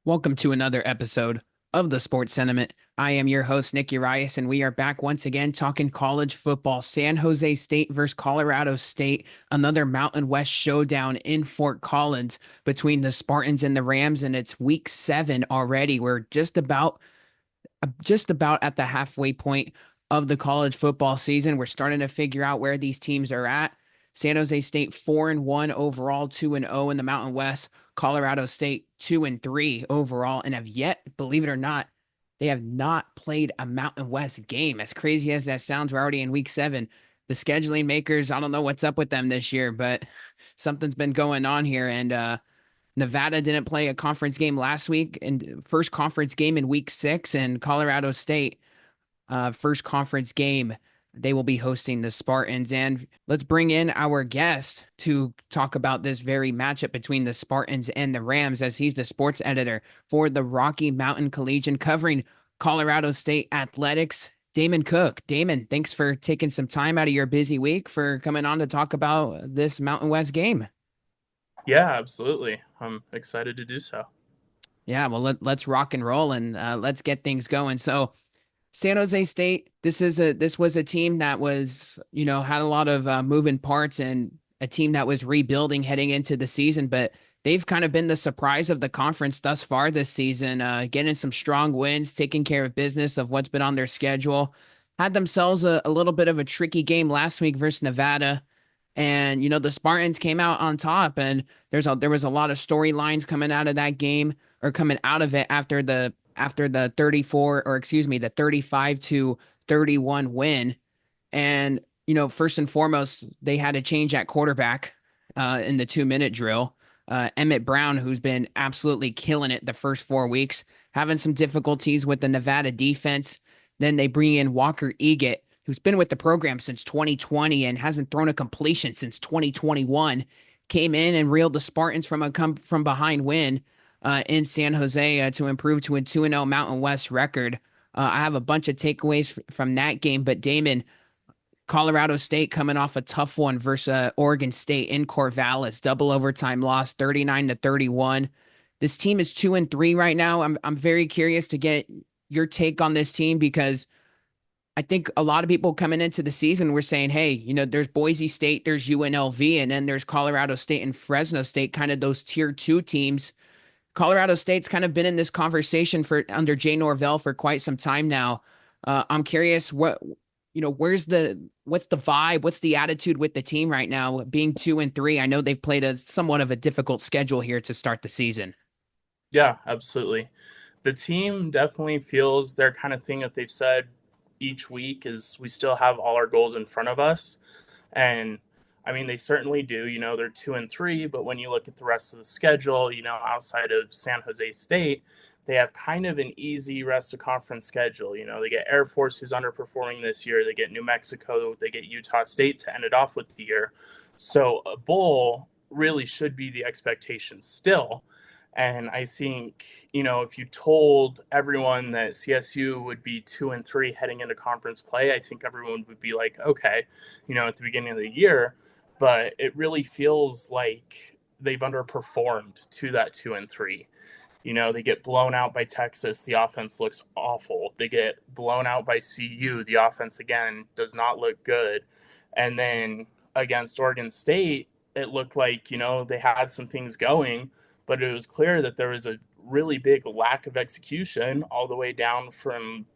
Welcome to another episode of the Sports Sentiment. I am your host, Nick Urias, and we are back once again talking college football. San Jose State versus Colorado State, another Mountain West showdown in Fort Collins between the Spartans and the Rams, and it's week 7 already. We're just about at the halfway point of the college football season. We're starting to figure out where these teams are at. San Jose State 4-1 overall, 2-0 in the Mountain West. Colorado State 2-3 overall, and have yet, believe it or not, they have not played a Mountain West game. As crazy as that sounds, we're already in week 7. The scheduling makers, I don't know what's up with them this year, but something's been going on here. And Nevada didn't play a conference game last week, and first conference game in week 6, and Colorado State, first conference game. They will be hosting the Spartans. And let's bring in our guest to talk about this very matchup between the Spartans and the Rams, as he's the sports editor for the Rocky Mountain Collegian covering Colorado State athletics. Damon Cook. Damon, thanks for taking some time out of your busy week for coming on to talk about this Mountain West game. Yeah, absolutely. I'm excited to do so. Yeah, well, let's rock and roll and let's get things going. So, San Jose State, this was a team that was, had a lot of moving parts, and a team that was rebuilding heading into the season, but they've kind of been the surprise of the conference thus far this season, getting some strong wins, taking care of business of what's been on their schedule. Had themselves a little bit of a tricky game last week versus Nevada. And the Spartans came out on top, and there was a lot of storylines coming out of that game, or coming out of it after the 34, or excuse me, the 35-31 win. And first and foremost, they had a change at quarterback in the 2-minute drill. Emmett Brown, who's been absolutely killing it the first 4 weeks, having some difficulties with the Nevada defense. Then they bring in Walker Eggett, who's been with the program since 2020 and hasn't thrown a completion since 2021. Came in and reeled the Spartans from a come from behind win in San Jose to improve to a 2-0 Mountain West record. I have a bunch of takeaways from that game, but Damon, Colorado State coming off a tough one versus Oregon State in Corvallis, double overtime loss, 39-31. This team is 2-3 right now. I'm very curious to get your take on this team, because I think a lot of people coming into the season were saying, hey, there's Boise State, there's UNLV, and then there's Colorado State and Fresno State, kind of those tier 2 teams. Colorado State's kind of been in this conversation for under Jay Norvell for quite some time now. I'm curious what's the vibe, what's the attitude with the team right now, being 2-3. I know they've played a somewhat of a difficult schedule here to start the season. Yeah, absolutely. The team definitely feels their kind of thing that they've said each week is we still have all our goals in front of us. And I mean, they certainly do. They're 2-3, but when you look at the rest of the schedule, outside of San Jose State, they have kind of an easy rest of conference schedule. They get Air Force, who's underperforming this year. They get New Mexico. They get Utah State to end it off with the year. So a bowl really should be the expectation still. And I think, if you told everyone that CSU would be 2-3 heading into conference play, I think everyone would be like, okay, at the beginning of the year. But it really feels like they've underperformed to that 2-3. They get blown out by Texas. The offense looks awful. They get blown out by CU. The offense, again, does not look good. And then against Oregon State, it looked like, they had some things going, but it was clear that there was a really big lack of execution all the way down from,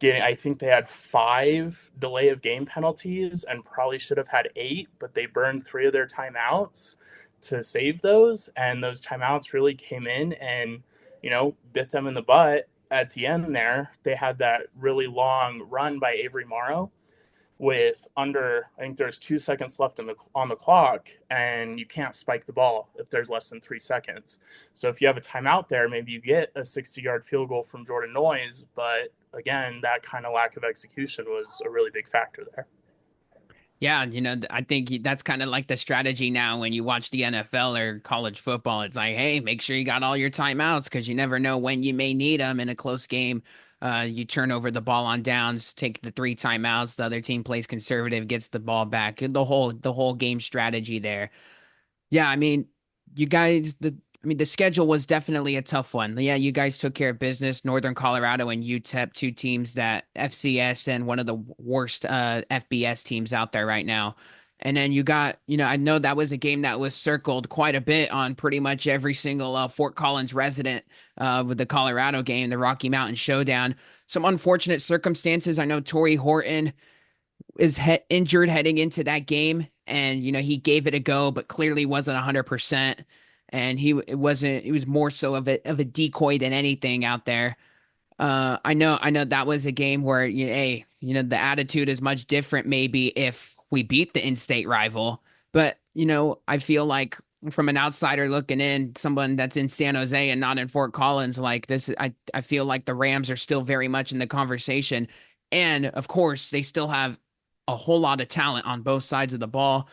I think they had 5 delay of game penalties and probably should have had 8, but they burned 3 of their timeouts to save those. And those timeouts really came in and, bit them in the butt at the end there. They had that really long run by Avery Morrow with I think there's 2 seconds left on the clock, and you can't spike the ball if there's less than 3 seconds. So if you have a timeout there, maybe you get a 60-yard field goal from Jordan Noyes. But again, that kind of lack of execution was a really big factor there. Yeah, I think that's kind of like the strategy now when you watch the NFL or college football. It's like, hey, make sure you got all your timeouts, because you never know when you may need them in a close game. You turn over the ball on downs, take the 3 timeouts. The other team plays conservative, gets the ball back. The whole game strategy there. Yeah, I mean, you guys, I mean, the schedule was definitely a tough one. Yeah, you guys took care of business. Northern Colorado and UTEP, two teams that FCS and one of the worst FBS teams out there right now. And then you got, I know that was a game that was circled quite a bit on pretty much every single Fort Collins resident with the Colorado game, the Rocky Mountain Showdown. Some unfortunate circumstances. I know Torrey Horton is injured heading into that game, and he gave it a go, but clearly wasn't 100%. And it wasn't. It was more so of a decoy than anything out there. I know that was a game where hey, the attitude is much different maybe if we beat the in-state rival, but I feel like from an outsider looking in, someone that's in San Jose and not in Fort Collins, like this, I feel like the Rams are still very much in the conversation, and of course they still have a whole lot of talent on both sides of the ball.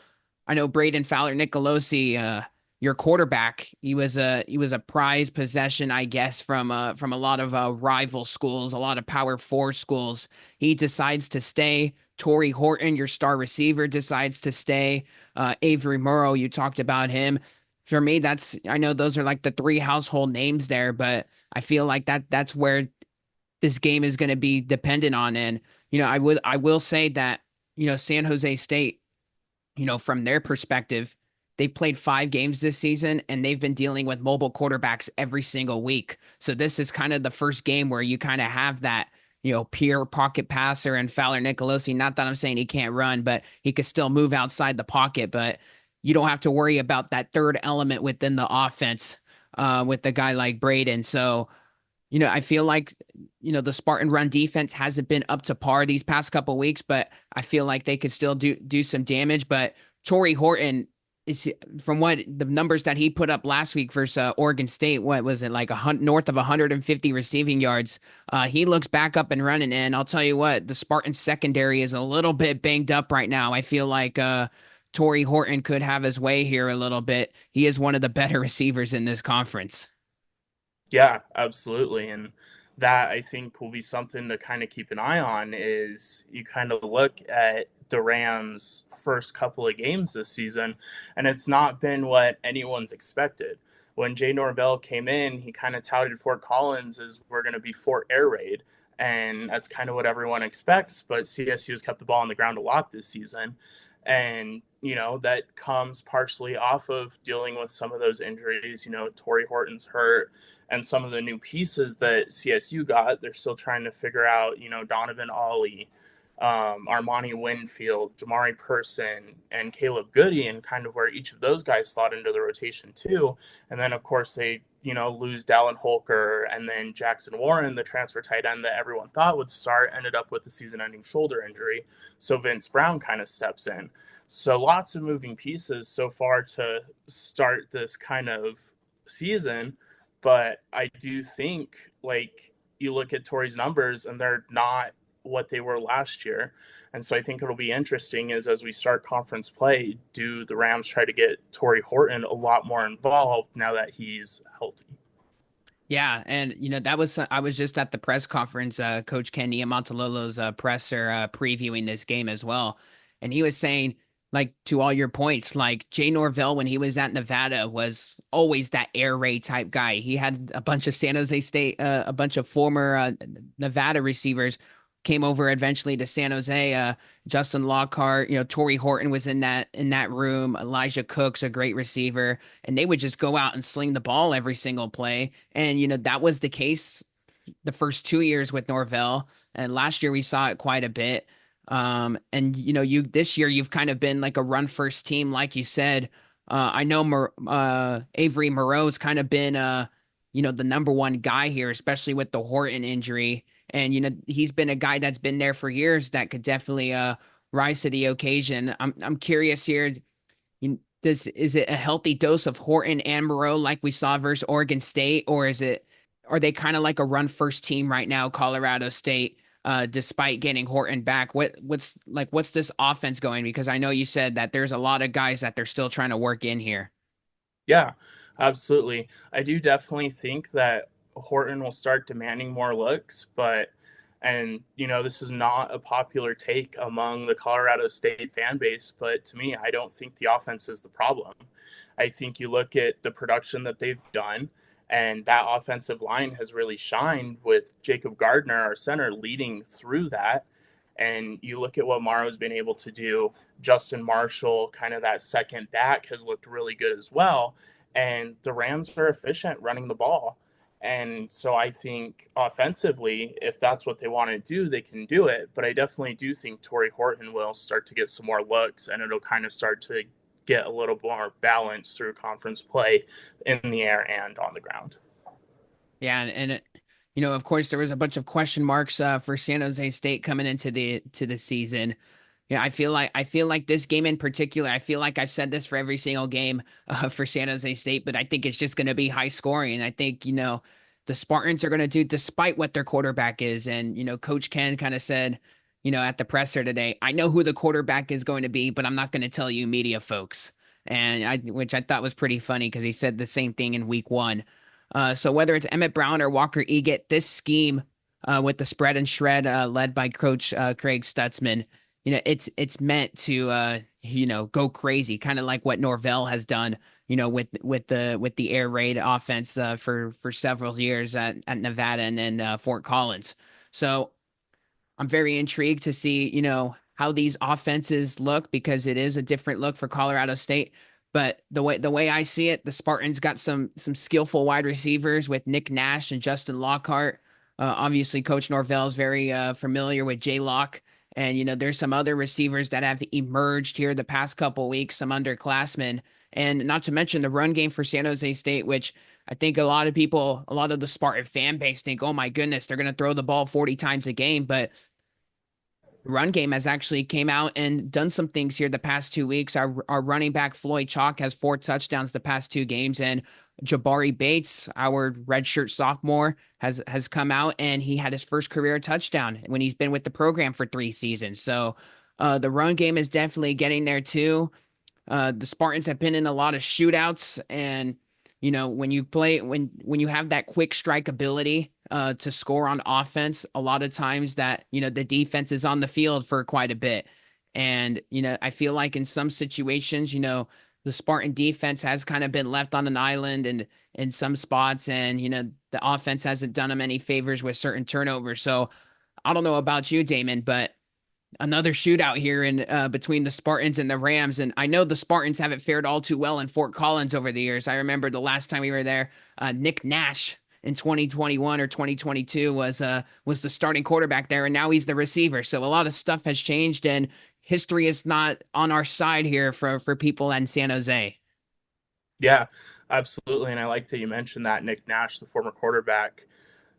I know Braden Fowler Nicolosi, your quarterback. He was a prized possession, I guess, from a lot of rival schools, a lot of Power Four schools. He decides to stay. Torrey Horton, your star receiver, decides to stay. Avery Murrow, you talked about him. For me, I know those are like the three household names there, but I feel like that's where this game is going to be dependent on. And I will say that San Jose State, from their perspective, they've played 5 games this season and they've been dealing with mobile quarterbacks every single week. So this is kind of the first game where you kind of have that, pure pocket passer and Fowler Nicolosi. Not that I'm saying he can't run, but he could still move outside the pocket. But you don't have to worry about that third element within the offense with a guy like Braden. So I feel like, the Spartan run defense hasn't been up to par these past couple of weeks, but I feel like they could still do some damage. But Torrey Horton is, from what the numbers that he put up last week versus Oregon State, what was it, like north of 150 receiving yards? He looks back up and running. And I'll tell you what, the Spartan secondary is a little bit banged up right now. I feel like Torrey Horton could have his way here a little bit. He is one of the better receivers in this conference. Yeah, absolutely. And that I think will be something to kind of keep an eye on is you kind of look at the Rams' first couple of games this season, and it's not been what anyone's expected. When Jay Norvell came in, he kind of touted Fort Collins as we're going to be Fort Air Raid, and that's kind of what everyone expects. But CSU has kept the ball on the ground a lot this season, and that comes partially off of dealing with some of those injuries. Torrey Horton's hurt, and some of the new pieces that CSU got, they're still trying to figure out, Donovan Ollie, Armani Winfield, Jamari Person, and Caleb Goody, and kind of where each of those guys slot into the rotation too. And then, of course, they, lose Dallin Holker, and then Jackson Warren, the transfer tight end that everyone thought would start, ended up with a season ending shoulder injury. So Vince Brown kind of steps in. So lots of moving pieces so far to start this kind of season. But I do think, like, you look at Torrey's numbers and they're not what they were last year. And so I think it'll be interesting is as we start conference play, do the Rams try to get Torrey Horton a lot more involved now that he's healthy? Yeah, and that was I was just at the press conference, Coach Ken Niumatalolo's presser previewing this game as well, and he was saying, like, to all your points, like Jay Norvell when he was at Nevada was always that air raid type guy. He had a bunch of San Jose State, a bunch of former Nevada receivers came over eventually to San Jose. Justin Lockhart, Torrey Horton was in that room. Elijah Cook's a great receiver, and they would just go out and sling the ball every single play. And that was the case the first 2 years with Norvell, and last year we saw it quite a bit. And you this year you've kind of been like a run first team, like you said. I know Avery Moreau's kind of been the number one guy here, especially with the Horton injury. And he's been a guy that's been there for years that could definitely rise to the occasion. I'm curious here. Is it a healthy dose of Horton and Moreau like we saw versus Oregon State, or are they kind of like a run first team right now, Colorado State, despite getting Horton back? What's this offense going? Because I know you said that there's a lot of guys that they're still trying to work in here. Yeah, absolutely. I do definitely think that Horton will start demanding more looks, but And, this is not a popular take among the Colorado State fan base, but to me, I don't think the offense is the problem. I think you look at the production that they've done, and that offensive line has really shined with Jacob Gardner, our center, leading through that. And you look at what Morrow's been able to do. Justin Marshall, kind of that second back, has looked really good as well. And the Rams are efficient running the ball. And so I think offensively, if that's what they want to do, they can do it. But I definitely do think Torrey Horton will start to get some more looks, and it'll kind of start to get a little more balance through conference play in the air and on the ground. Yeah, of course, there was a bunch of question marks for San Jose State coming into the season. Yeah, I feel like this game in particular, I feel like I've said this for every single game for San Jose State, but I think it's just going to be high scoring. I think, the Spartans are going to do despite what their quarterback is. And, Coach Ken kind of said, at the presser today, I know who the quarterback is going to be, but I'm not going to tell you media folks. Which I thought was pretty funny because he said the same thing in week one. So whether it's Emmett Brown or Walker Eget, this scheme with the spread and shred led by Coach Craig Stutzman, it's meant to go crazy, kind of like what Norvell has done, with the air raid offense for several years at Nevada and Fort Collins. So I'm very intrigued to see, how these offenses look because it is a different look for Colorado State. But the way I see it, the Spartans got some skillful wide receivers with Nick Nash and Justin Lockhart. Obviously, Coach Norvell is very familiar with Jay Lock, and there's some other receivers that have emerged here the past couple weeks, some underclassmen, and not to mention the run game for San Jose State, which I think a lot of people, a lot of the Spartan fan base think, oh my goodness, they're going to throw the ball 40 times a game, but run game has actually came out and done some things here the past 2 weeks. Our running back Floyd Chalk has 4 touchdowns the past 2 games, and Jabari Bates, our redshirt sophomore, has come out and he had his first career touchdown when he's been with the program for 3 seasons. So the run game is definitely getting there too. The Spartans have been in a lot of shootouts, and when you have that quick strike ability to score on offense, a lot of times that the defense is on the field for quite a bit, and I feel like in some situations, the Spartan defense has kind of been left on an island and in some spots, and the offense hasn't done them any favors with certain turnovers. So I don't know about you, Damon, but another shootout here in between the Spartans and the Rams. And I know the Spartans haven't fared all too well in Fort Collins over the years. I remember the last time we were there, Nick Nash in 2021 or 2022 was the starting quarterback there, and now he's the receiver. So a lot of stuff has changed, and history is not on our side here for people in San Jose. Yeah, absolutely. And I like that you mentioned that Nick Nash, the former quarterback.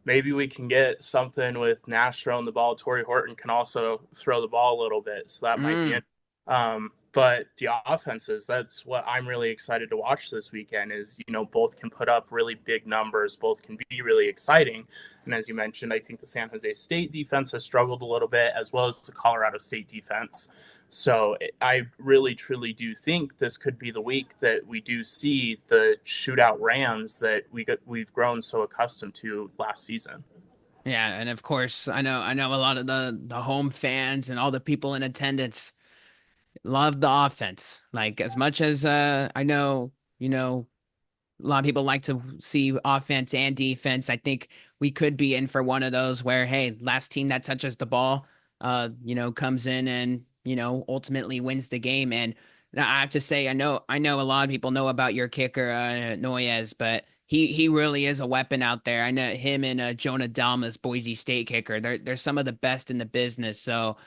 Maybe we can get something with Nash throwing the ball. Torrey Horton can also throw the ball a little bit, so that might be Mm. it. But the offenses, that's what I'm really excited to watch this weekend is, both can put up really big numbers, both can be really exciting. And as you mentioned, I think the San Jose State defense has struggled a little bit, as well as the Colorado State defense. So I really, truly do think this could be the week that we do see the shootout Rams that we've grown so accustomed to last season. Yeah, and of course, I know a lot of the home fans and all the people in attendance love the offense. Like as much as I know, a lot of people like to see offense and defense. I think we could be in for one of those where, hey, last team that touches the ball, comes in and, ultimately wins the game. And I have to say, I know a lot of people know about your kicker, Noyes, but he really is a weapon out there. I know him and Jonah Dalmas, Boise State kicker. They're some of the best in the business. So,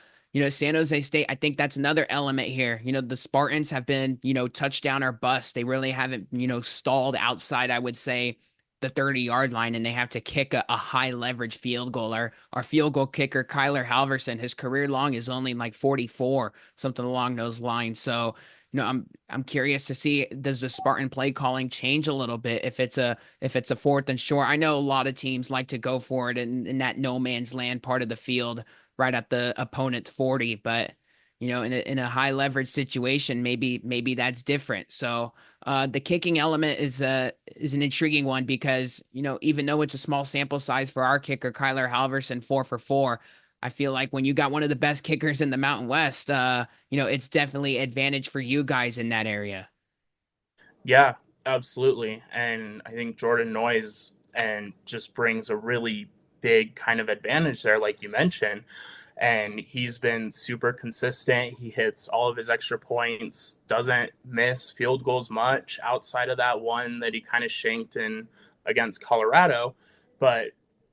San Jose State, I think that's another element here. The Spartans have been, touchdown or bust. They really haven't, stalled outside, I would say, the 30-yard line, and they have to kick a high leverage field goal. Our field goal kicker, Kyler Halverson, his career long is only like 44, something along those lines. So, I'm curious to see, does the Spartan play calling change a little bit if it's a fourth and short? I know a lot of teams like to go for it in that no man's land part of the field right at the opponent's 40. But, in a high leverage situation, maybe that's different. So the kicking element is an intriguing one because even though it's a small sample size for our kicker Kyler Halverson 4 for 4, I feel like when you got one of the best kickers in the Mountain West, it's definitely advantage for you guys in that area. Yeah, absolutely. And I think Jordan Noyes and just brings a really big kind of advantage there, like you mentioned. And he's been super consistent. He hits all of his extra points, doesn't miss field goals much outside of that one that he kind of shanked in against Colorado. But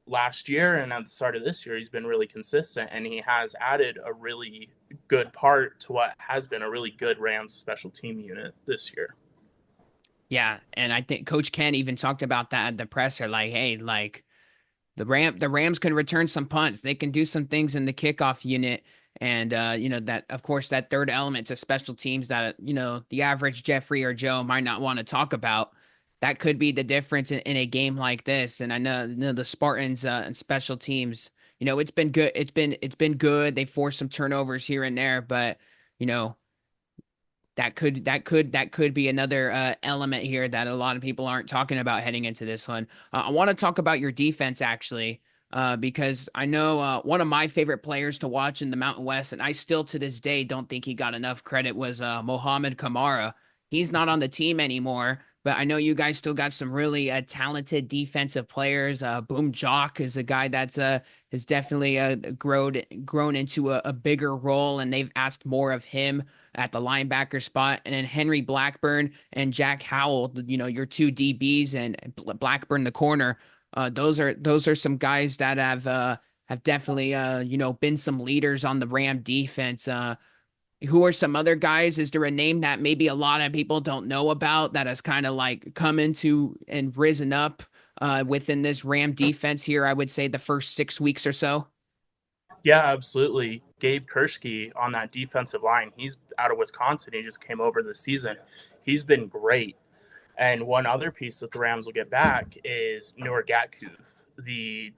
last year and at the start of this year, he's been really consistent and he has added a really good part to what has been a really good Rams special team unit this year. Yeah, and I think Coach Ken even talked about that at the presser, like, hey, like the Rams can return some punts. They can do some things in the kickoff unit. And that of course that third element to special teams that the average Jeffrey or Joe might not want to talk about. That could be the difference in a game like this. And I know the Spartans and special teams, it's been good. It's been good. They forced some turnovers here and there, but you know, that could be another element here that a lot of people aren't talking about heading into this one. I want to talk about your defense actually, because I know one of my favorite players to watch in the Mountain West, and I still to this day don't think he got enough credit, was Mohamed Kamara. He's not on the team anymore, but I know you guys still got some really talented defensive players. Boom Jock is a guy that's has definitely grown into a bigger role, and they've asked more of him at the linebacker spot. And then Henry Blackburn and Jack Howell, your two DBs, and Blackburn the corner. Those are some guys that have definitely been some leaders on the Ram defense. Who are some other guys? Is there a name that maybe a lot of people don't know about that has kind of like come into and risen up within this Ram defense here? I would say the first 6 weeks or so. Yeah, absolutely. Gabe Kershke on that defensive line. He's out of Wisconsin. He just came over this season. He's been great. And one other piece that the Rams will get back is Noor Gatkuth, the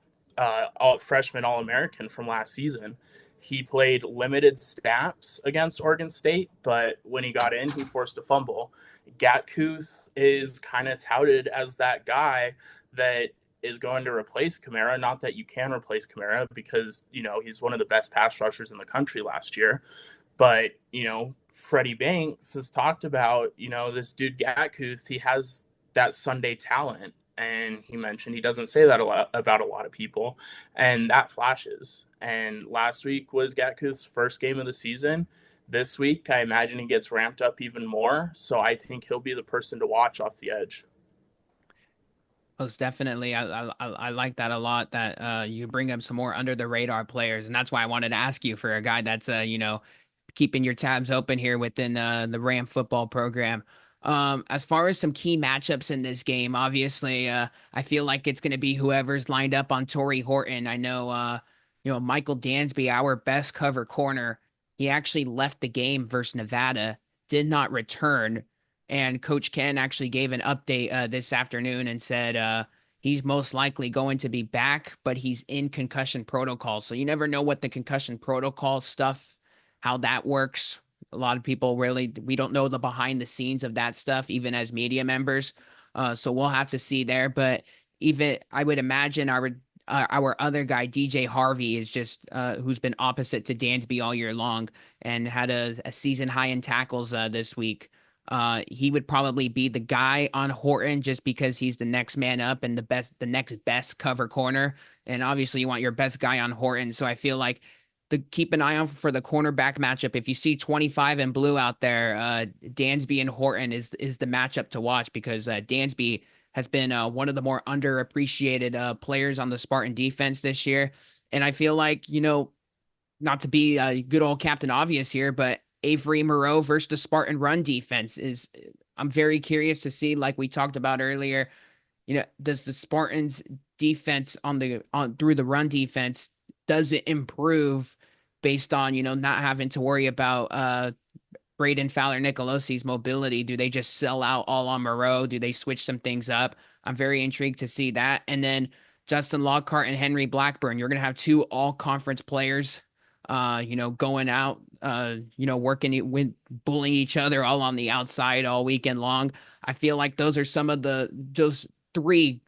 freshman All American from last season. He played limited snaps against Oregon State, but when he got in, he forced a fumble. Gatkuth is kind of touted as that guy that is going to replace Kamara. Not that you can replace Kamara because, he's one of the best pass rushers in the country last year. But, Freddie Banks has talked about, this dude Gatkuth, he has that Sunday talent. And he mentioned he doesn't say that a lot about a lot of people. And that flashes. And last week was Gatkuth's first game of the season. This week, I imagine he gets ramped up even more. So I think he'll be the person to watch off the edge. Most definitely. I like that a lot that you bring up some more under the radar players. And that's why I wanted to ask you for a guy that's, keeping your tabs open here within the Ram football program. As far as some key matchups in this game, obviously, I feel like it's going to be whoever's lined up on Torrey Horton. I know, Michael Dansby, our best cover corner, he actually left the game versus Nevada, did not return. And Coach Ken actually gave an update this afternoon and said he's most likely going to be back, but he's in concussion protocol. So you never know what the concussion protocol stuff, how that works. A lot of people we don't know the behind the scenes of that stuff, even as media members. So we'll have to see there. But even I would imagine our other guy, DJ Harvey, is just who's been opposite to Dansby all year long and had a season high in tackles this week. He would probably be the guy on Horton just because he's the next man up and the next best cover corner. And obviously you want your best guy on Horton. So I feel like keep an eye on for the cornerback matchup. If you see 25 and blue out there, Dansby and Horton is the matchup to watch because Dansby has been one of the more underappreciated players on the Spartan defense this year. And I feel like, not to be a good old Captain Obvious here, but Avery Moreau versus the Spartan run defense I'm very curious to see, like we talked about earlier, does the Spartans defense on through the run defense, does it improve based on, not having to worry about Braden Fowler Nicolosi's mobility? Do they just sell out all on Moreau? Do they switch some things up? I'm very intrigued to see that. And then Justin Lockhart and Henry Blackburn, you're going to have two all conference players, going out with bullying each other all on the outside all weekend long. I feel like those are some of the just three,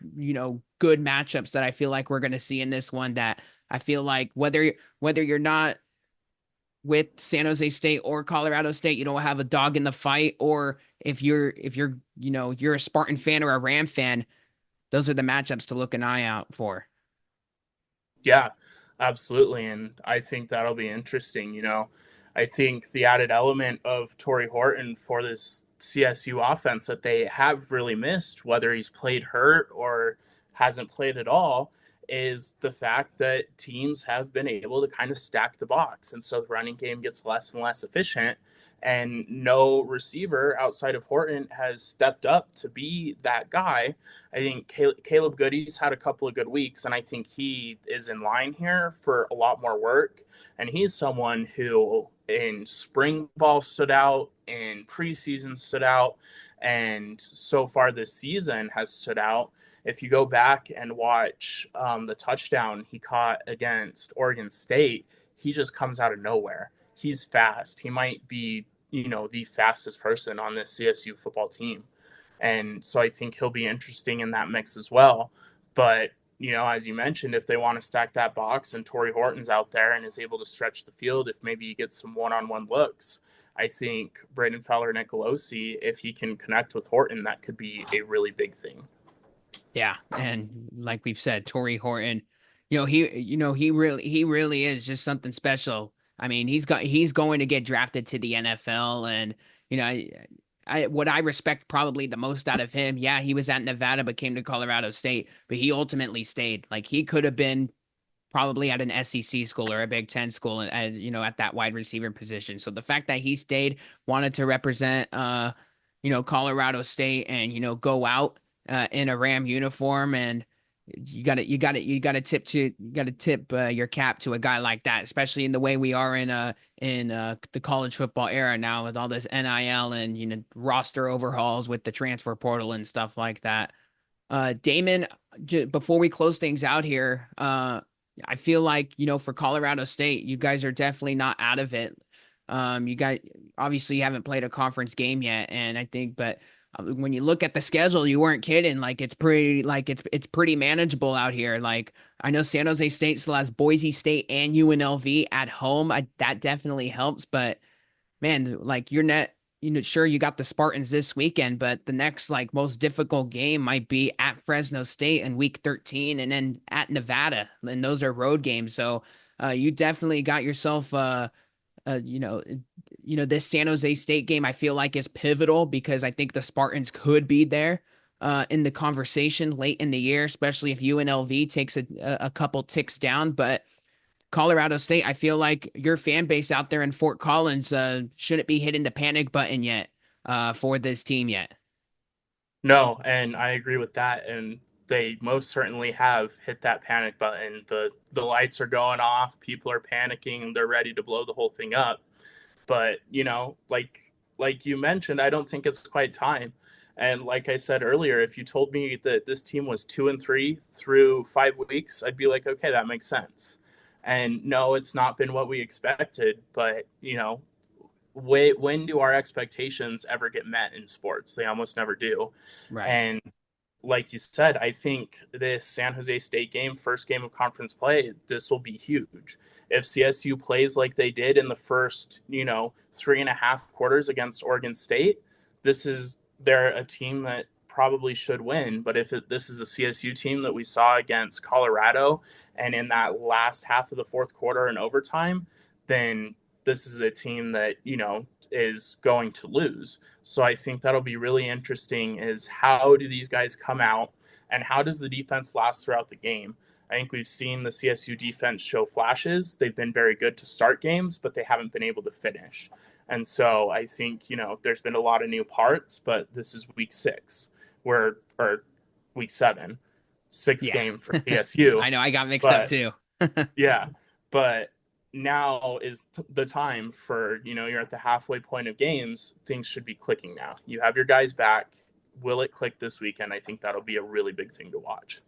good matchups that I feel like we're going to see in this one that I feel like whether you're not with San Jose State or Colorado State, you don't have a dog in the fight, or if you're you're a Spartan fan or a Ram fan, those are the matchups to look an eye out for. Yeah, absolutely. And I think that'll be interesting. I think the added element of Torrey Horton for this CSU offense that they have really missed, whether he's played hurt or hasn't played at all, is the fact that teams have been able to kind of stack the box. And so the running game gets less and less efficient. And no receiver outside of Horton has stepped up to be that guy. I think Caleb Goody's had a couple of good weeks, and I think he is in line here for a lot more work. And he's someone who in spring ball stood out, in preseason stood out, and so far this season has stood out. If you go back and watch the touchdown he caught against Oregon State, he just comes out of nowhere. He's fast. He might be, the fastest person on this CSU football team. And so I think he'll be interesting in that mix as well. But, as you mentioned, if they want to stack that box and Torrey Horton's out there and is able to stretch the field, if maybe he gets some one-on-one looks, I think Braden Fowler Nicolosi, if he can connect with Horton, that could be a really big thing. Yeah, and like we've said, Torrey Horton, he really is just something special. I mean, he's going to get drafted to the NFL, and you know, I what I respect probably the most out of him, yeah, he was at Nevada but came to Colorado State, but he ultimately stayed. Like he could have been probably at an SEC school or a Big Ten school, and at that wide receiver position. So the fact that he stayed, wanted to represent, Colorado State, and go out in a Ram uniform, and you got to tip your cap to a guy like that, especially in the way we are in the college football era now with all this NIL and roster overhauls with the transfer portal and stuff like that. Damon, before we close things out here, I feel like, for Colorado State, you guys are definitely not out of it. You guys obviously haven't played a conference game yet, and I think, but when you look at the schedule, you weren't kidding. Like it's pretty manageable out here. Like I know San Jose State still has Boise State and UNLV at home. That definitely helps, but man, like you're net, sure you got the Spartans this weekend, but the next like most difficult game might be at Fresno State in week 13 and then at Nevada. And those are road games. So you definitely got yourself uh you know this San Jose State game I feel like is pivotal because I think the Spartans could be there in the conversation late in the year, especially if UNLV takes a couple ticks down. But Colorado State, I feel like your fan base out there in Fort Collins shouldn't be hitting the panic button yet for this team yet. No, and I agree with that. And they most certainly have hit that panic button. The lights are going off, people are panicking, they're ready to blow the whole thing up. But like you mentioned, I don't think it's quite time. And like I said earlier, if you told me that this team was 2-3 through 5 weeks, I'd be like, okay, that makes sense. And no, it's not been what we expected, but when do our expectations ever get met in sports? They almost never do. Right. And like you said, I think this San Jose State game, first game of conference play, this will be huge. If CSU plays like they did in the first, 3.5 quarters against Oregon State, they're a team that probably should win. But if this is a CSU team that we saw against Colorado and in that last half of the fourth quarter and overtime, then this is a team that, is going to lose. So I think that'll be really interesting is how do these guys come out and how does the defense last throughout the game? I think we've seen the CSU defense show flashes. They've been very good to start games, but they haven't been able to finish. And so I think, there's been a lot of new parts, but this is week 6, or week 7, sixth Yeah. game for CSU. I know I got mixed up But too. yeah, but now is the time for, you're at the halfway point of games. Things should be clicking now. You have your guys back. Will it click this weekend? I think that'll be a really big thing to watch.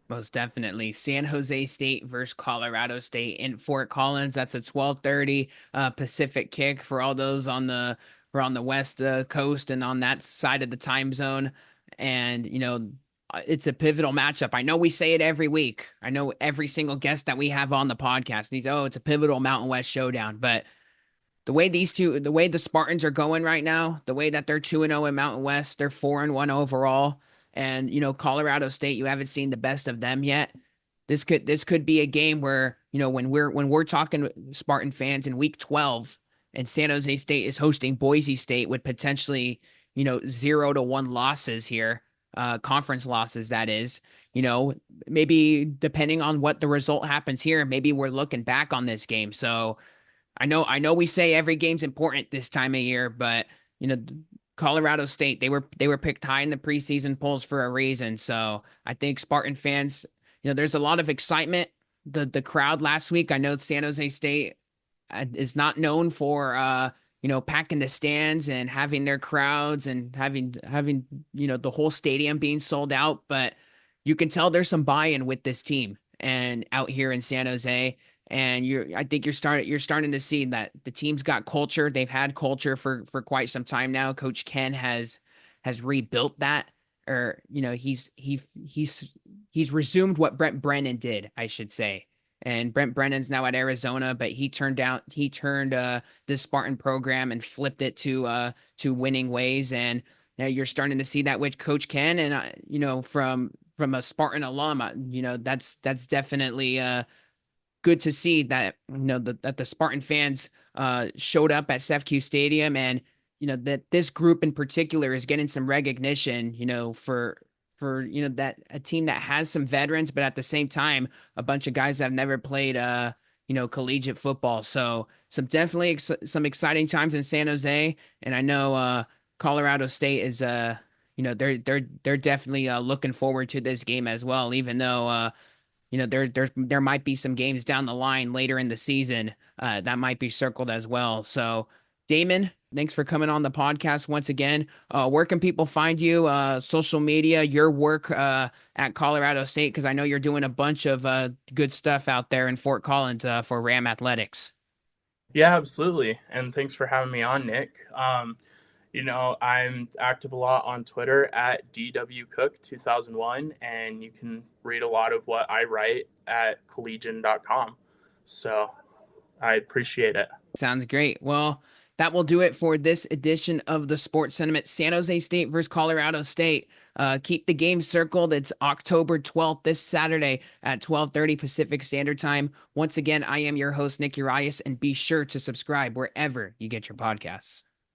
Most definitely. San Jose State versus Colorado State in Fort Collins. That's a 12:30 Pacific kick for all those on the who are on the West Coast and on that side of the time zone. And it's a pivotal matchup. I know we say it every week. I know every single guest that we have on the podcast. He's, oh, it's a pivotal Mountain West showdown. But the way the Spartans are going right now, the way that they're 2-0 in Mountain West, they're 4-1 overall. And Colorado State, you haven't seen the best of them yet. This could be a game where, when we're talking Spartan fans in week 12 and San Jose State is hosting Boise State with potentially, 0-1 losses here, conference losses, that is. Maybe depending on what the result happens here, maybe we're looking back on this game. So I know we say every game's important this time of year, but you know, Colorado State, they were picked high in the preseason polls for a reason. So I think Spartan fans, there's a lot of excitement. The crowd last week, I know San Jose State is not known for packing the stands and having their crowds and having the whole stadium being sold out, but you can tell there's some buy-in with this team and out here in San Jose. And I think you're starting to see that the team's got culture. They've had culture for quite some time now. Coach Ken has rebuilt that, or he's resumed what Brent Brennan did, I should say. And Brent Brennan's now at Arizona, but he turned this Spartan program and flipped it to winning ways. And now you're starting to see that with Coach Ken, and from a Spartan alum, that's definitely good to see that that the Spartan fans showed up at SEFCU Stadium, and that this group in particular is getting some recognition, for that a team that has some veterans, but at the same time a bunch of guys that have never played collegiate football. So some exciting times in San Jose, and I know Colorado State is they're definitely looking forward to this game as well, even though there might be some games down the line later in the season that might be circled as well. So, Damon, thanks for coming on the podcast once again. Where can people find you? Social media, your work at Colorado State, because I know you're doing a bunch of good stuff out there in Fort Collins for Ram Athletics. Yeah, absolutely. And thanks for having me on, Nick. I'm active a lot on Twitter at DWCook2001, and you can read a lot of what I write at collegian.com. So I appreciate it. Sounds great. Well, that will do it for this edition of the Sports Sentiment. San Jose State versus Colorado State. Keep the game circled. It's October 12th, this Saturday at 12:30 Pacific Standard Time. Once again, I am your host, Nick Urias, and be sure to subscribe wherever you get your podcasts.